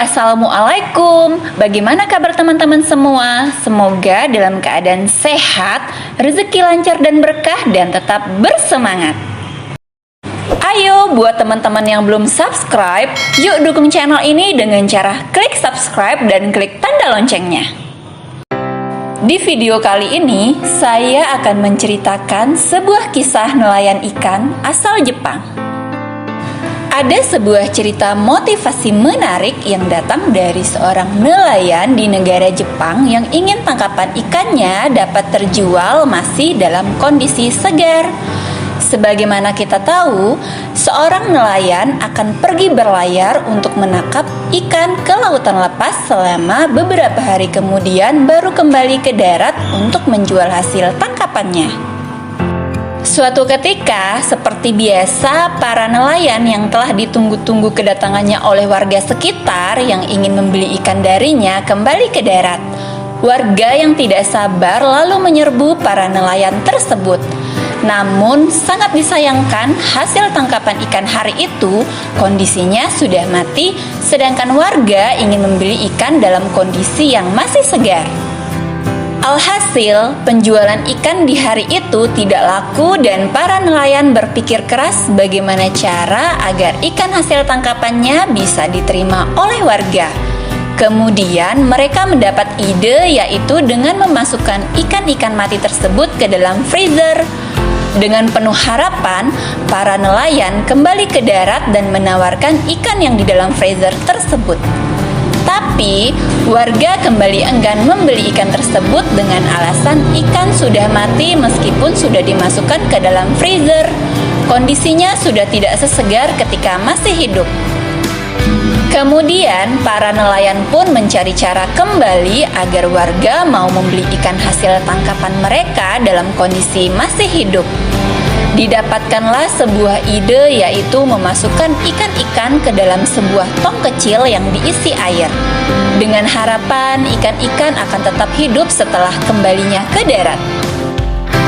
Assalamualaikum. Bagaimana kabar teman-teman semua? Semoga dalam keadaan sehat, rezeki lancar dan berkah, dan tetap bersemangat. Ayo buat teman-teman yang belum subscribe, yuk dukung channel ini dengan cara klik subscribe dan klik tanda loncengnya. Di video kali ini, saya akan menceritakan sebuah kisah nelayan ikan asal Jepang. Ada sebuah cerita motivasi menarik yang datang dari seorang nelayan di negara Jepang yang ingin tangkapan ikannya dapat terjual masih dalam kondisi segar. Sebagaimana kita tahu, seorang nelayan akan pergi berlayar untuk menangkap ikan ke lautan lepas selama beberapa hari kemudian baru kembali ke darat untuk menjual hasil tangkapannya. Suatu ketika, seperti biasa, para nelayan yang telah ditunggu-tunggu kedatangannya oleh warga sekitar yang ingin membeli ikan darinya kembali ke darat. Warga yang tidak sabar lalu menyerbu para nelayan tersebut. Namun, sangat disayangkan hasil tangkapan ikan hari itu kondisinya sudah mati, sedangkan warga ingin membeli ikan dalam kondisi yang masih segar. Alhasil, penjualan ikan di hari itu tidak laku dan para nelayan berpikir keras bagaimana cara agar ikan hasil tangkapannya bisa diterima oleh warga. Kemudian mereka mendapat ide, yaitu dengan memasukkan ikan-ikan mati tersebut ke dalam freezer. Dengan penuh harapan, para nelayan kembali ke darat dan menawarkan ikan yang di dalam freezer tersebut. Tapi, warga kembali enggan membeli ikan tersebut dengan alasan ikan sudah mati meskipun sudah dimasukkan ke dalam freezer. Kondisinya sudah tidak sesegar ketika masih hidup. Kemudian, para nelayan pun mencari cara kembali agar warga mau membeli ikan hasil tangkapan mereka dalam kondisi masih hidup. Didapatkanlah sebuah ide, yaitu memasukkan ikan-ikan ke dalam sebuah tong kecil yang diisi air, dengan harapan ikan-ikan akan tetap hidup setelah kembalinya ke darat.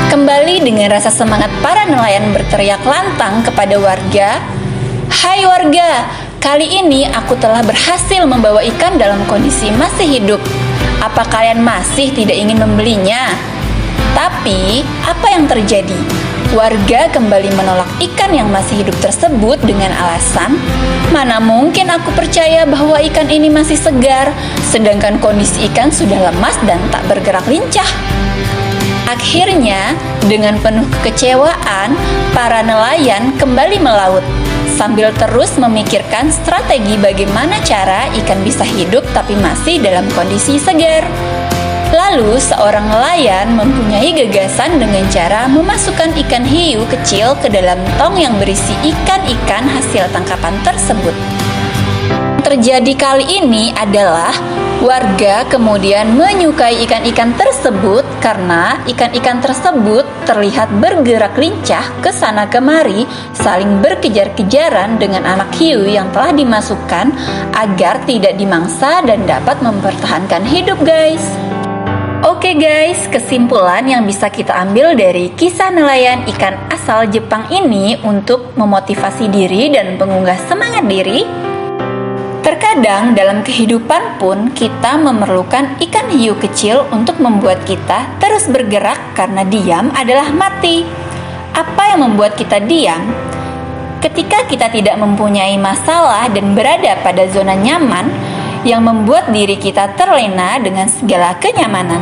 Kembali dengan rasa semangat, para nelayan berteriak lantang kepada warga, "Hai warga, kali ini aku telah berhasil membawa ikan dalam kondisi masih hidup. Apa kalian masih tidak ingin membelinya?" Tapi, apa yang terjadi? Warga kembali menolak ikan yang masih hidup tersebut dengan alasan, "Mana mungkin aku percaya bahwa ikan ini masih segar, sedangkan kondisi ikan sudah lemas dan tak bergerak lincah." Akhirnya, dengan penuh kekecewaan, para nelayan kembali melaut, sambil terus memikirkan strategi bagaimana cara ikan bisa hidup tapi masih dalam kondisi segar. Lalu, seorang nelayan mempunyai gagasan dengan cara memasukkan ikan hiu kecil ke dalam tong yang berisi ikan-ikan hasil tangkapan tersebut. Yang terjadi kali ini adalah warga kemudian menyukai ikan-ikan tersebut karena ikan-ikan tersebut terlihat bergerak lincah ke sana kemari, saling berkejar-kejaran dengan anak hiu yang telah dimasukkan agar tidak dimangsa dan dapat mempertahankan hidup, guys. Oke guys, kesimpulan yang bisa kita ambil dari kisah nelayan ikan asal Jepang ini untuk memotivasi diri dan mengunggah semangat diri. Terkadang dalam kehidupan pun kita memerlukan ikan hiu kecil untuk membuat kita terus bergerak, karena diam adalah mati. Apa yang membuat kita diam? Ketika kita tidak mempunyai masalah dan berada pada zona nyaman yang membuat diri kita terlena dengan segala kenyamanan.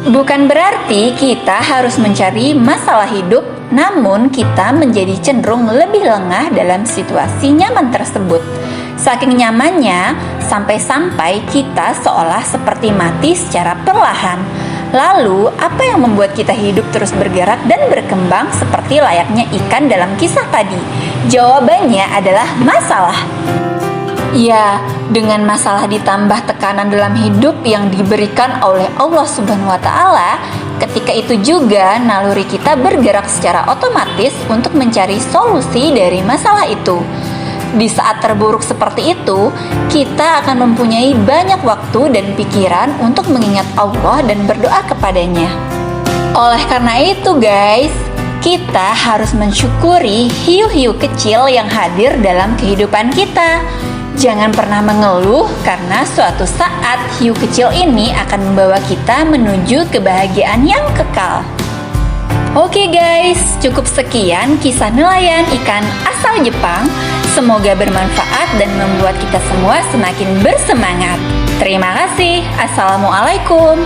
Bukan berarti kita harus mencari masalah hidup, namun kita menjadi cenderung lebih lengah dalam situasi nyaman tersebut. Saking nyamannya, sampai-sampai kita seolah seperti mati secara perlahan. Lalu, apa yang membuat kita hidup terus bergerak dan berkembang seperti layaknya ikan dalam kisah tadi? Jawabannya adalah masalah. Ya, dengan masalah ditambah tekanan dalam hidup yang diberikan oleh Allah Subhanahu wa Ta'ala, ketika itu juga naluri kita bergerak secara otomatis untuk mencari solusi dari masalah itu. Di saat terburuk seperti itu, kita akan mempunyai banyak waktu dan pikiran untuk mengingat Allah dan berdoa kepadanya. Oleh karena itu, guys, kita harus mensyukuri hiu-hiu kecil yang hadir dalam kehidupan kita. Jangan pernah mengeluh karena suatu saat hiu kecil ini akan membawa kita menuju kebahagiaan yang kekal. Oke guys, cukup sekian kisah nelayan ikan asal Jepang. Semoga bermanfaat dan membuat kita semua semakin bersemangat. Terima kasih. Assalamualaikum.